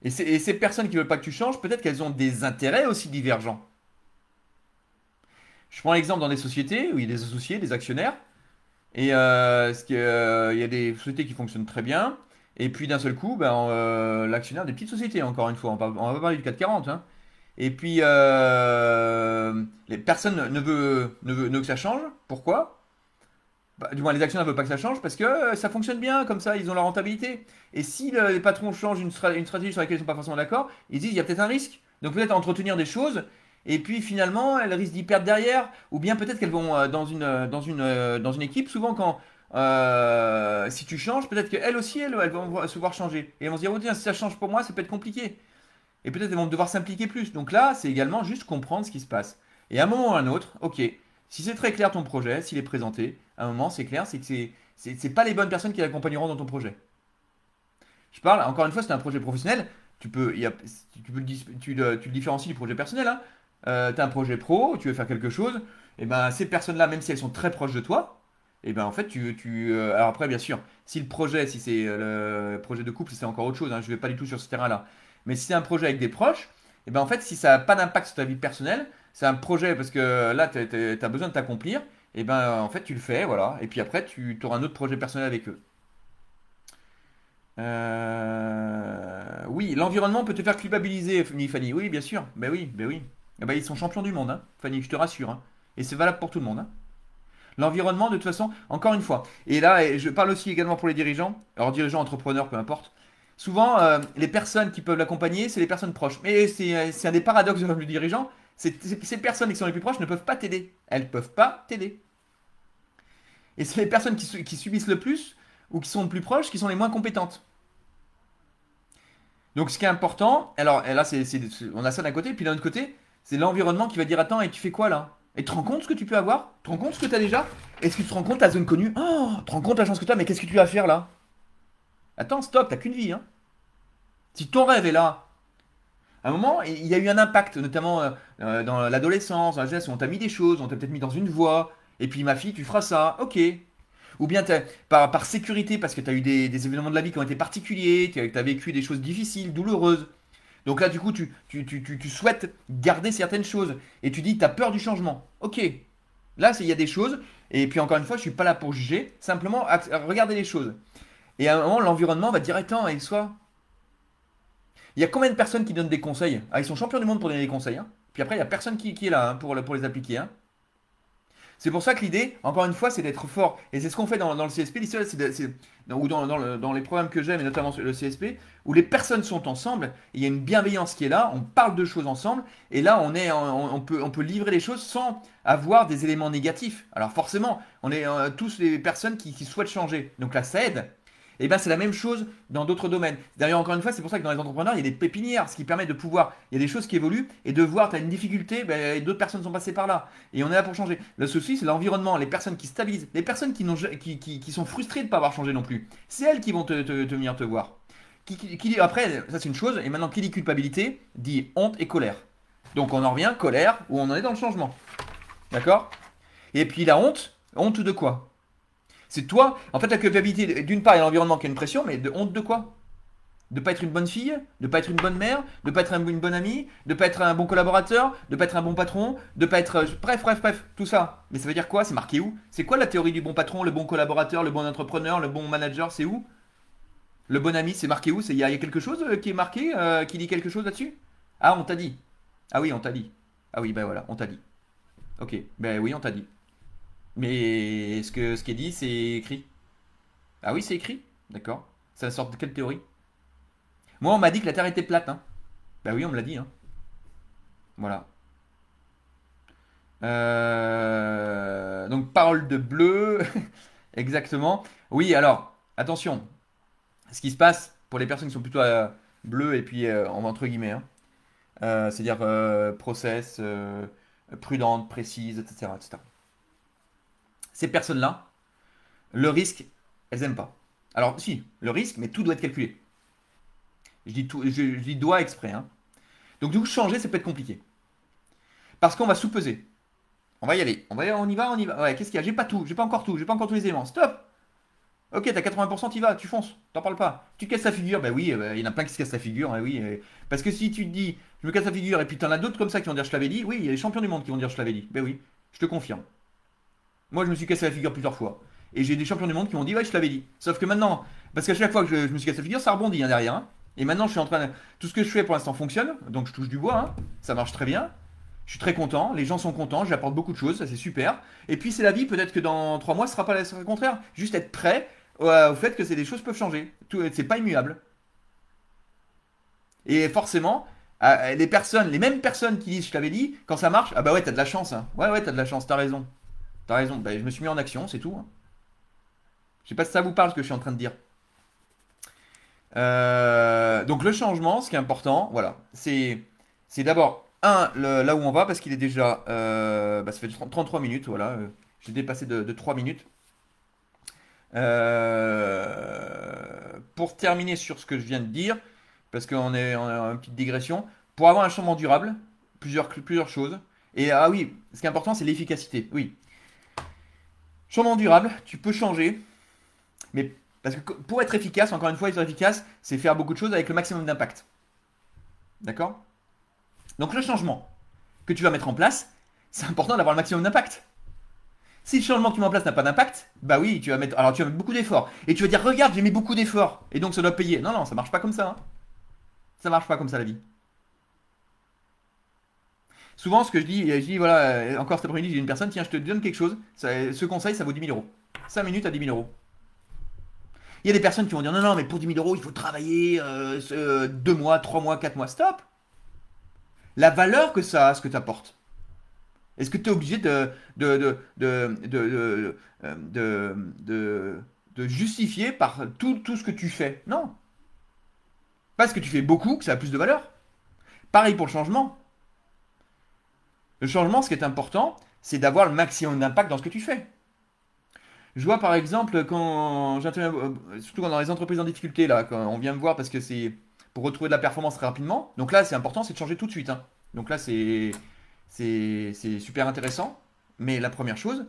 Et ces personnes qui veulent pas que tu changes, peut-être qu'elles ont des intérêts aussi divergents. Je prends l'exemple dans des sociétés où il y a des associés, des actionnaires, et il y a des sociétés qui fonctionnent très bien, et puis d'un seul coup, ben, l'actionnaire des petites sociétés, encore une fois, on va parler du 440, hein. Et puis les personnes ne veut que ça change. Pourquoi? Bah, du moins, les actionnaires ne veulent pas que ça change parce que ça fonctionne bien, comme ça, ils ont la rentabilité. Et si les patrons changent une stratégie sur laquelle ils ne sont pas forcément d'accord, ils disent il y a peut-être un risque. Donc peut-être entretenir des choses, et puis finalement, elles risquent d'y perdre derrière. Ou bien peut-être qu'elles vont dans une équipe, souvent quand si tu changes, peut-être qu'elles aussi, elles vont se voir changer. Et elles vont se dire, oh tiens, si ça change pour moi, ça peut être compliqué. Et peut-être elles vont devoir s'impliquer plus. Donc là, c'est également juste comprendre ce qui se passe. Et à un moment ou à un autre, ok, si c'est très clair ton projet, s'il est présenté, à un moment, c'est clair, c'est que c'est pas les bonnes personnes qui l'accompagneront dans ton projet. Je parle, encore une fois, c'est un projet professionnel. Tu le différencies du projet personnel, hein. Tu as un projet pro, tu veux faire quelque chose, et ben ces personnes-là, même si elles sont très proches de toi, et ben en fait, alors après, bien sûr, si c'est le projet de couple, c'est encore autre chose, hein, je vais pas du tout sur ce terrain-là. Mais si c'est un projet avec des proches, et ben en fait, si ça n'a pas d'impact sur ta vie personnelle, c'est un projet parce que là, tu as besoin de t'accomplir, et ben en fait, tu le fais, voilà. Et puis après, tu auras un autre projet personnel avec eux. Oui, l'environnement peut te faire culpabiliser, Fanny. Oui, bien sûr. Ben oui, ben oui. Eh ben, ils sont champions du monde, hein, Fanny, je te rassure, hein. Et c'est valable pour tout le monde, hein. L'environnement, de toute façon, encore une fois. Et là, je parle aussi également pour les dirigeants, alors dirigeants, entrepreneurs, peu importe. Souvent, les personnes qui peuvent l'accompagner, c'est les personnes proches. Mais c'est un des paradoxes du dirigeant. Ces personnes qui sont les plus proches ne peuvent pas t'aider. Elles ne peuvent pas t'aider. Et c'est les personnes qui subissent le plus ou qui sont le plus proches qui sont les moins compétentes. Donc ce qui est important, alors et là on a ça d'un côté, puis d'un autre côté, c'est l'environnement qui va dire attends, et tu fais quoi là? Et tu te rends compte ce que tu peux avoir? Tu te rends compte ce que tu as déjà? Est-ce que tu te rends compte ta zone connue? Oh, tu te rends compte la chance que tu as, mais qu'est-ce que tu vas faire là? Attends, stop, t'as qu'une vie, hein. Si ton rêve est là, à un moment, il y a eu un impact, notamment dans l'adolescence, dans la jeunesse, où on t'a mis des choses, on t'a peut-être mis dans une voie, et puis ma fille, tu feras ça, ok. Ou bien par sécurité, parce que tu as eu des événements de la vie qui ont été particuliers, tu as vécu des choses difficiles, douloureuses. Donc là, du coup, tu souhaites garder certaines choses. Et tu dis, tu as peur du changement. Ok. Là, il y a des choses. Et puis encore une fois, je ne suis pas là pour juger. Simplement, regarder les choses. Et à un moment, l'environnement va dire, attends, et soit. Il y a combien de personnes qui donnent des conseils? Ah, ils sont champions du monde pour donner des conseils, hein. Puis après, il n'y a personne qui est là, hein, pour les appliquer, hein. C'est pour ça que l'idée, encore une fois, c'est d'être fort. Et c'est ce qu'on fait dans le CSP, ou dans les programmes que j'aime, et notamment le CSP, où les personnes sont ensemble, et il y a une bienveillance qui est là, on parle de choses ensemble, et là, on peut livrer les choses sans avoir des éléments négatifs. Alors forcément, on est tous les personnes qui souhaitent changer. Donc là, ça aide. Et bien, c'est la même chose dans d'autres domaines. D'ailleurs, encore une fois, c'est pour ça que dans les entrepreneurs, il y a des pépinières, ce qui permet de pouvoir, il y a des choses qui évoluent et de voir, tu as une difficulté, ben, et d'autres personnes sont passées par là. Et on est là pour changer. Le souci, c'est l'environnement, les personnes qui stabilisent, les personnes qui sont frustrées de ne pas avoir changé non plus. C'est elles qui vont te venir te voir. Après, ça c'est une chose, et maintenant, qui dit culpabilité, dit honte et colère. Donc on en revient, colère, où on en est dans le changement. D'accord? Et puis la honte, honte de quoi? C'est toi. En fait, la culpabilité, d'une part, il y a l'environnement qui a une pression, mais de honte de quoi? De pas être une bonne fille, de pas être une bonne mère, de pas être une bonne amie, de pas être un bon collaborateur, de pas être un bon patron, de pas être. Bref, tout ça. Mais ça veut dire quoi? C'est marqué où? C'est quoi la théorie du bon patron, le bon collaborateur, le bon entrepreneur, le bon manager? C'est où? Le bon ami, c'est marqué où? Il y a quelque chose qui est marqué, qui dit quelque chose là-dessus? Ah, on t'a dit. Ah oui, on t'a dit. Ah oui, ben voilà, on t'a dit. Ok, ben oui, on t'a dit. Mais ce qui est dit, c'est écrit. Ah oui, c'est écrit? D'accord. Ça sort de quelle théorie? Moi, on m'a dit que la Terre était plate, hein. Bah oui, on me l'a dit, hein. Voilà. Donc, parole de bleu. Exactement. Oui, alors, attention. Ce qui se passe pour les personnes qui sont plutôt bleues et puis entre guillemets, hein, c'est-à-dire process, prudente, précise, etc., etc. Ces personnes-là, le risque, elles aiment pas. Alors, si, le risque, mais tout doit être calculé. Je dis tout, je dis doit exprès, hein. Donc, du coup, changer, ça peut être compliqué. Parce qu'on va sous-peser. On va y aller. On y va. Ouais, qu'est-ce qu'il y a? J'ai pas tout, j'ai pas encore tout, j'ai pas encore tous les éléments. Stop! Ok, t'as 80%, t'y vas, tu fonces, t'en parles pas. Tu te casses la figure, bah oui, il y en a plein qui se cassent la figure, oui. Parce que si tu te dis, je me casse la figure, et puis t'en as d'autres comme ça qui vont dire je l'avais dit, oui, il y a les champions du monde qui vont dire je l'avais dit. Ben oui, je te confirme. Moi, je me suis cassé la figure plusieurs fois. Et j'ai des champions du monde qui m'ont dit, ouais, je te l'avais dit. Sauf que maintenant, parce qu'à chaque fois que je me suis cassé la figure, ça rebondit hein, derrière, hein. Et maintenant, je suis en train de. Tout ce que je fais pour l'instant fonctionne, donc je touche du bois, hein. Ça marche très bien. Je suis très content, les gens sont contents, j'apporte beaucoup de choses, ça c'est super. Et puis c'est la vie, peut-être que dans 3 mois, ce sera pas le contraire. Juste être prêt au fait que des choses peuvent changer. C'est pas immuable. Et forcément, les mêmes personnes qui disent je t'avais dit, quand ça marche, ah bah ouais, t'as de la chance, hein. Ouais, t'as de la chance, t'as raison. T'as raison. Bah, je me suis mis en action, c'est tout, hein. Je sais pas si ça vous parle ce que je suis en train de dire. Donc le changement, ce qui est important, voilà, c'est d'abord là où on va parce qu'il est déjà, ça fait 33 minutes, voilà, j'ai dépassé de 3 minutes. Pour terminer sur ce que je viens de dire, parce on est en petite digression, pour avoir un changement durable, plusieurs choses. Et ah oui, ce qui est important, c'est l'efficacité. Oui, changement durable, tu peux changer, mais parce que pour être efficace, encore une fois, être efficace, c'est faire beaucoup de choses avec le maximum d'impact. D'accord? Donc le changement que tu vas mettre en place, c'est important d'avoir le maximum d'impact. Si le changement que tu mets en place n'a pas d'impact, bah oui, alors tu vas mettre beaucoup d'efforts. Et tu vas dire, regarde, j'ai mis beaucoup d'efforts. Et donc ça doit payer. Non, non, ça marche pas comme ça, hein. Ça marche pas comme ça la vie. Souvent, ce que je dis, voilà, encore cet après-midi, j'ai une personne, tiens, je te donne quelque chose. Ce conseil, ça vaut 10 000 euros. 5 minutes à 10 000 euros. Il y a des personnes qui vont dire, non, non, mais pour 10 000 euros, il faut travailler 2 mois, 3 mois, 4 mois. Stop! La valeur que ça a, ce que tu apportes. Est-ce que tu es obligé de justifier par tout ce que tu fais? Non. Parce que tu fais beaucoup, que ça a plus de valeur. Pareil pour le changement. Le changement, ce qui est important, c'est d'avoir le maximum d'impact dans ce que tu fais. Je vois par exemple quand j'interviens, surtout dans les entreprises en difficulté, là, quand on vient me voir parce que c'est pour retrouver de la performance très rapidement. Donc là, c'est important, c'est de changer tout de suite, hein. Donc là, c'est super intéressant. Mais la première chose,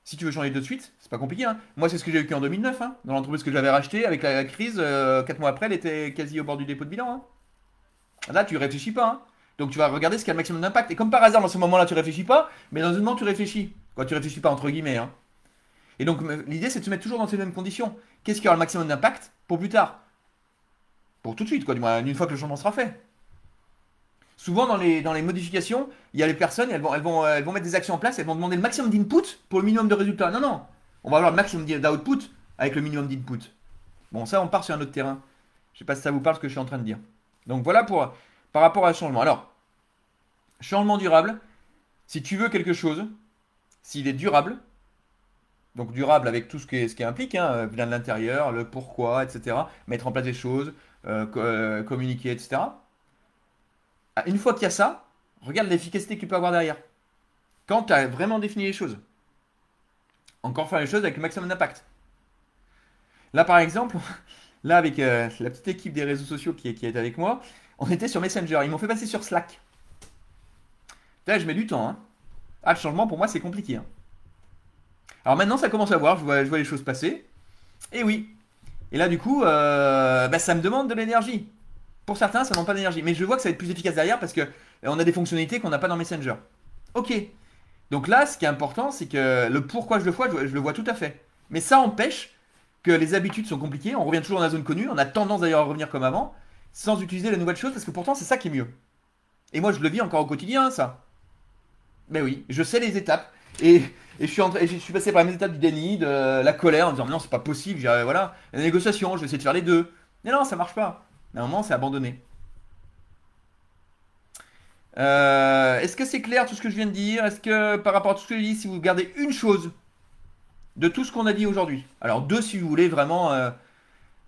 si tu veux changer tout de suite, c'est pas compliqué, hein. Moi, c'est ce que j'ai vécu en 2009, hein. Dans l'entreprise que j'avais rachetée avec la crise, 4 mois après, elle était quasi au bord du dépôt de bilan, hein. Là, tu réfléchis pas, hein. Donc tu vas regarder ce qui a le maximum d'impact. Et comme par hasard, dans ce moment-là, tu réfléchis pas, mais dans un moment, tu réfléchis. Quoi, tu réfléchis pas entre guillemets, hein. Et donc l'idée, c'est de se mettre toujours dans ces mêmes conditions. Qu'est-ce qui aura le maximum d'impact pour plus tard? Pour tout de suite, quoi, du moins, une fois que le changement sera fait. Souvent, dans les modifications, il y a les personnes, elles vont mettre des actions en place, elles vont demander le maximum d'input pour le minimum de résultats. Non, non. On va avoir le maximum d'output avec le minimum d'input. Bon, ça, on part sur un autre terrain. Je sais pas si ça vous parle ce que je suis en train de dire. Donc voilà par rapport à ce changement. Alors, changement durable, si tu veux quelque chose, s'il est durable, Donc durable avec tout ce qui implique, hein, bien de l'intérieur, le pourquoi, etc. Mettre en place des choses, communiquer, etc. Ah, une fois qu'il y a ça, regarde l'efficacité que tu peux avoir derrière. Quand tu as vraiment défini les choses. Encore faire les choses avec le maximum d'impact. Là, par exemple, là, avec la petite équipe des réseaux sociaux qui est avec moi, on était sur Messenger. Ils m'ont fait passer sur Slack. Là, je mets du temps, hein. Ah, le changement, pour moi, c'est compliqué, hein. Alors maintenant, ça commence à voir, je vois les choses passer. Et oui. Et là, du coup, bah, ça me demande de l'énergie. Pour certains, ça ne demande pas d'énergie. Mais je vois que ça va être plus efficace derrière parce que on a des fonctionnalités qu'on n'a pas dans Messenger. Ok. Donc là, ce qui est important, c'est que le pourquoi je le vois tout à fait. Mais ça empêche que les habitudes sont compliquées. On revient toujours dans la zone connue. On a tendance d'ailleurs à revenir comme avant, sans utiliser les nouvelles choses, parce que pourtant, c'est ça qui est mieux. Et moi, je le vis encore au quotidien, ça. Ben oui, je sais les étapes. Et je suis passé par les mêmes étapes du déni, de la colère, en disant non, c'est pas possible. Voilà, la négociation, je vais essayer de faire les deux. Mais non, ça marche pas. À un moment, c'est abandonné. Est-ce que c'est clair tout ce que je viens de dire? Est-ce que par rapport à tout ce que je dis, si vous gardez une chose de tout ce qu'on a dit aujourd'hui, alors deux si vous voulez vraiment,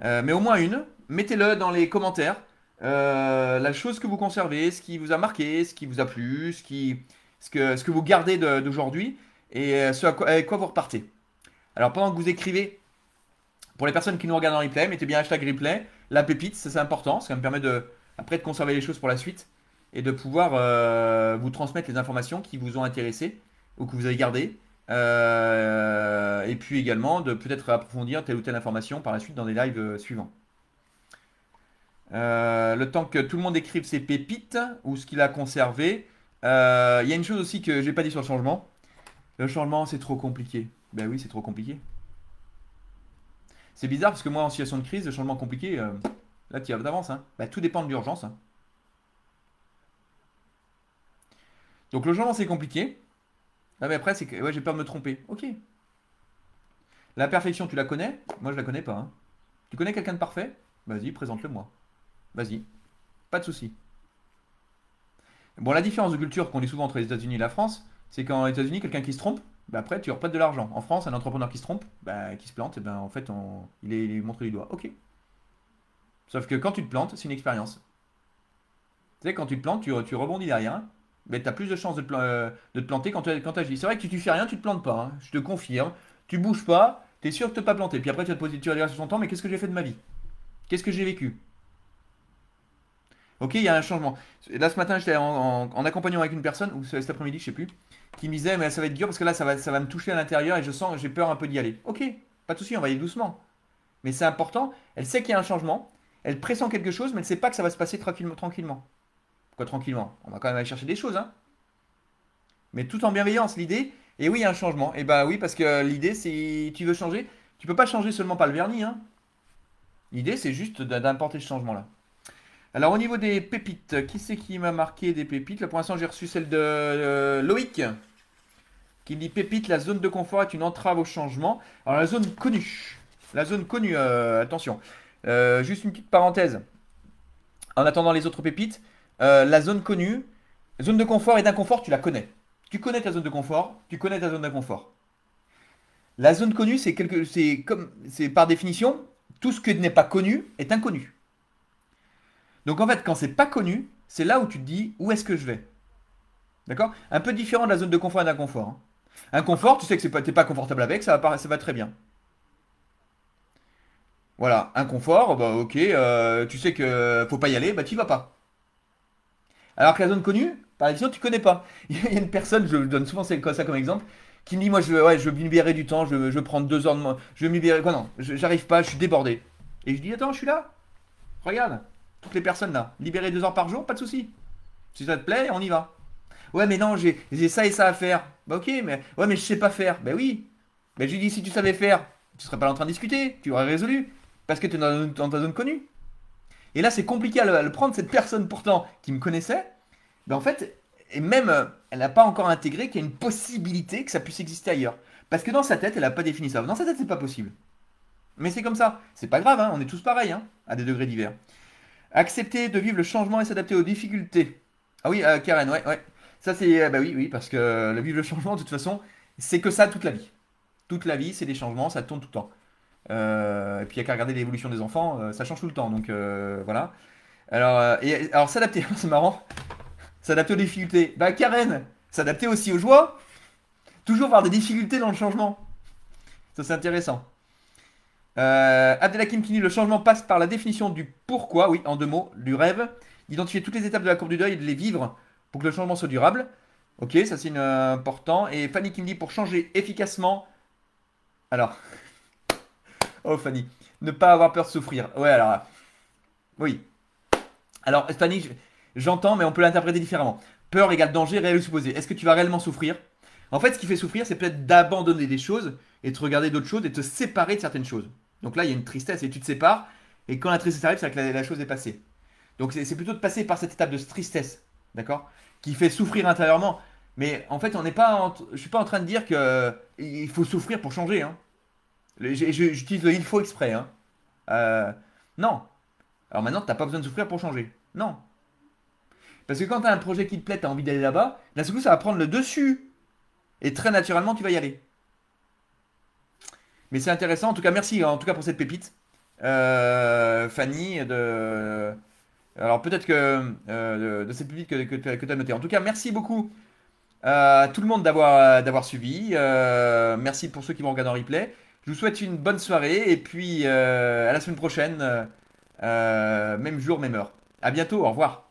mais au moins une, mettez-le dans les commentaires. La chose que vous conservez, ce qui vous a marqué, ce qui vous a plu, ce que vous gardez d'aujourd'hui et avec quoi vous repartez. Alors pendant que vous écrivez, pour les personnes qui nous regardent en replay, mettez bien hashtag replay, la pépite, ça c'est important, ça me permet après de conserver les choses pour la suite et de pouvoir vous transmettre les informations qui vous ont intéressé ou que vous avez gardées. Et puis également de peut-être approfondir telle ou telle information par la suite dans des lives suivants. Le temps que tout le monde écrive ses pépites ou ce qu'il a conservé. Il y a une chose aussi que j'ai pas dit sur le changement. Le changement, c'est trop compliqué. Ben oui, c'est trop compliqué. C'est bizarre parce que moi, en situation de crise, le changement compliqué, là, tu y vas d'avance, hein. Ben, tout dépend de l'urgence, hein. Donc le changement, c'est compliqué. Ah, mais après, c'est que ouais, j'ai peur de me tromper. Ok. La perfection, tu la connais? Moi, je la connais pas, hein. Tu connais quelqu'un de parfait? Vas-y, présente-le moi. Vas-y. Pas de souci. Bon, la différence de culture qu'on dit souvent entre les États-Unis et la France, c'est qu'en États-Unis, quelqu'un qui se trompe, bah après, tu reprêtes de l'argent. En France, un entrepreneur qui se trompe, bah, qui se plante, et ben, en fait, il est montré du doigt. Ok. Sauf que quand tu te plantes, c'est une expérience. Tu sais, quand tu te plantes, tu rebondis derrière, hein. Mais tu as plus de chances de te planter quand tu agis. C'est vrai que si tu fais rien, tu te plantes pas, hein. Je te confirme. Tu bouges pas, tu es sûr de te pas planter. Puis après, tu vas dire sur ton temps, mais qu'est-ce que j'ai fait de ma vie? Qu'est-ce que j'ai vécu? Ok, il y a un changement. Là, ce matin, j'étais en accompagnement avec une personne, ou cet après-midi, je sais plus, qui me disait, mais ça va être dur parce que là, ça va me toucher à l'intérieur et je sens, j'ai peur un peu d'y aller. Ok, pas de souci, on va y aller doucement. Mais c'est important, elle sait qu'il y a un changement, elle pressent quelque chose, mais elle ne sait pas que ça va se passer tranquillement. Tranquillement. Pourquoi tranquillement? On va quand même aller chercher des choses, hein. Mais tout en bienveillance, l'idée, et oui, il y a un changement. Et bah oui, parce que l'idée, c'est, tu veux changer, tu peux pas changer seulement par le vernis, hein. L'idée, c'est juste d'importer ce changement-là. Alors au niveau des pépites, qui c'est qui m'a marqué des pépites? Là pour l'instant j'ai reçu celle de Loïc qui me dit pépite, la zone de confort est une entrave au changement. Alors la zone connue. La zone connue, attention. Juste une petite parenthèse. En attendant les autres pépites, la zone connue, zone de confort et d'inconfort, tu la connais. Tu connais ta zone de confort, tu connais ta zone d'inconfort. La zone connue, c'est par définition, tout ce qui n'est pas connu est inconnu. Donc en fait, quand c'est pas connu, c'est là où tu te dis où est-ce que je vais. D'accord? Un peu différent de la zone de confort et d'inconfort, hein. Un confort, tu sais que t'es pas confortable avec, ça va très bien. Voilà, un confort, bah ok, tu sais que faut pas y aller, bah tu y vas pas. Alors que la zone connue, par exemple, tu connais pas. Il y a une personne, je donne souvent ça comme exemple, qui me dit moi ouais, je veux me libérer du temps, je veux prendre 2 heures je veux me libérer, quoi non, j'arrive pas, je suis débordé. Et je dis attends, je suis là, regarde, toutes les personnes là, libérer 2 heures par jour, pas de souci. Si ça te plaît, on y va. Ouais, mais non, j'ai ça et ça à faire. Bah ok, mais ouais, mais je sais pas faire. Bah oui. Mais je lui dis si tu savais faire, tu serais pas là en train de discuter, tu aurais résolu. Parce que tu es dans ta zone connue. Et là, c'est compliqué à le prendre, cette personne pourtant qui me connaissait. Ben en fait, et même, elle n'a pas encore intégré qu'il y a une possibilité que ça puisse exister ailleurs. Parce que dans sa tête, elle n'a pas défini ça. Dans sa tête, c'est pas possible. Mais c'est comme ça. C'est pas grave, hein, on est tous pareils, hein, à des degrés divers. Accepter de vivre le changement et s'adapter aux difficultés. Ah oui, Karen, ouais, ouais. Ça, c'est. Bah oui, oui, parce que le vivre le changement, de toute façon, c'est que ça toute la vie. Toute la vie, c'est des changements, ça tourne tout le temps. Et puis il n'y a qu'à regarder l'évolution des enfants, ça change tout le temps. Donc voilà. Alors s'adapter, c'est marrant. S'adapter aux difficultés. Bah Karen, s'adapter aussi aux joies. Toujours avoir des difficultés dans le changement. Ça c'est intéressant. Abdelhakim qui dit le changement passe par la définition du pourquoi, oui, en deux mots, du rêve, d'identifier toutes les étapes de la courbe du deuil et de les vivre pour que le changement soit durable. Ok, ça c'est important. Et Fanny qui me dit pour changer efficacement. Alors, oh Fanny, ne pas avoir peur de souffrir. Ouais, alors, oui. Alors, Fanny, j'entends, mais on peut l'interpréter différemment. Peur égale danger, réel ou supposé. Est-ce que tu vas réellement souffrir? En fait, ce qui fait souffrir, c'est peut-être d'abandonner des choses et de regarder d'autres choses et de te séparer de certaines choses. Donc là, il y a une tristesse et tu te sépares. Et quand la tristesse arrive, c'est que la chose est passée. Donc c'est plutôt de passer par cette étape de tristesse, d'accord? Qui fait souffrir intérieurement. Mais en fait, on n'est pas je suis pas en train de dire que il faut souffrir pour changer, hein. J'utilise le il faut exprès, hein. Euh, non. Alors maintenant, t'as pas besoin de souffrir pour changer. Non. Parce que quand tu as un projet qui te plaît, tu as envie d'aller là-bas, d'un seul coup, ça va prendre le dessus. Et très naturellement, tu vas y aller. Mais c'est intéressant. En tout cas, merci en tout cas pour cette pépite. Fanny, alors peut-être que de cette pépite que tu as notée. En tout cas, merci beaucoup à tout le monde d'avoir suivi. Merci pour ceux qui vont regarder en replay. Je vous souhaite une bonne soirée et puis à la semaine prochaine, même jour, même heure. À bientôt, au revoir.